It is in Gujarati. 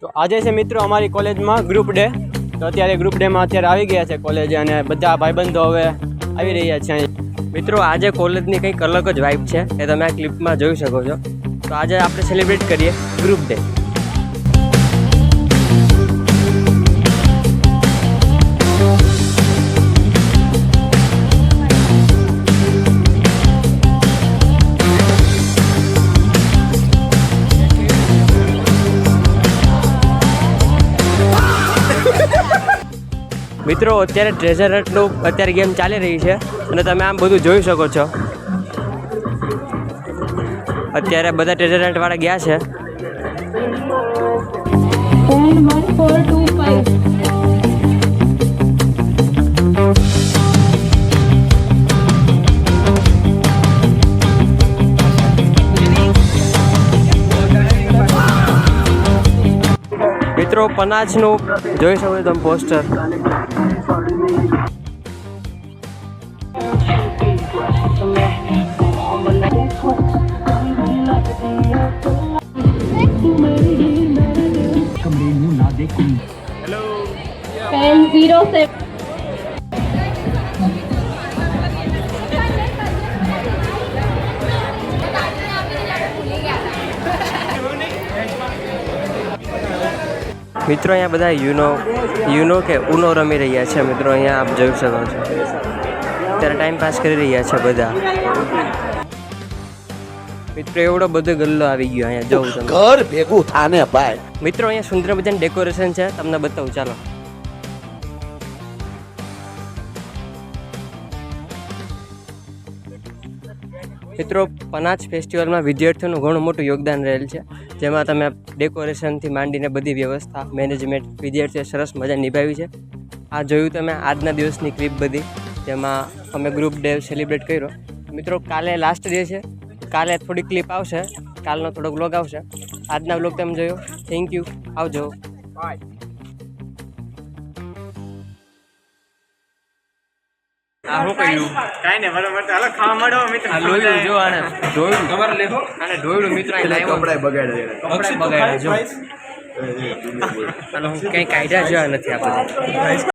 તો આજે છે મિત્રો અમારી કોલેજમાં ગ્રુપ ડે. તો અત્યારે ગ્રુપ ડેમાં અત્યારે આવી ગયા છે કોલેજ અને બધા ભાઈબંધો હવે આવી રહ્યા છે. મિત્રો આજે કોલેજની કંઈક અલગ જ વાઇબ છે એ તમે આ ક્લિપમાં જોઈ શકો છો. તો આજે આપણે સેલિબ્રેટ કરીએ ગ્રુપ ડે. મિત્રો અત્યારે ટ્રેઝર હન્ટનું અત્યારે ગેમ ચાલી રહી છે અને તમે આમ બધું જોઈ શકો છો. અત્યારે બધા ટ્રેઝર હન્ટ વાળા ગયા છે. મિત્રો પનાજનું જોઈ શકો છો તમે પોસ્ટર. મિત્રો અહીંયા બધા યુનો કે ઉનો રમી રહ્યા છે. મિત્રો અહીંયા આપ જોઈ શકો છો અત્યારે ટાઈમ પાસ કરી રહ્યા છે બધા. મિત્રો એવડો બધો ગલ્લો આવી ગયો અહીંયા જોઉં તમે. ઘર ભેગું થાને ભાઈ. મિત્રો અહીંયા સુંદર મજાનું ડેકોરેશન છે, તમને બતાવું ચાલો. મિત્રો પનાજ ફેસ્ટિવલમાં વિદ્યાર્થીઓનું ઘણું મોટું યોગદાન રહેલ છે, જેમાં તમે ડેકોરેશનથી માંડીને બધી વ્યવસ્થા મેનેજમેન્ટ વિદ્યાર્થીઓએ સરસ મજા નિભાવી છે. આ જોયું તમે આજના દિવસની ક્લિપ બધી, જેમાં અમે ગ્રુપ ડે સેલિબ્રેટ કર્યો. મિત્રો કાલે લાસ્ટ ડે છે, કાલે થોડી ક્લિપ આવશે, કાલનો થોડોક વ્લોગ આવશે. આજના વ્લોગ તમે જોયો. થેન્ક યુ, આવજો. બાય. હું કહ્યું કાંઈ ને બરાબર હાલો ખાવા માંડો મિત્રો. લોયું જો આને ધોયું તમારે લેખો આને ધોયું મિત્રો કપડાય બગાડે જો અને હું કંઈ કાયદા જેવા નથી આ બધા.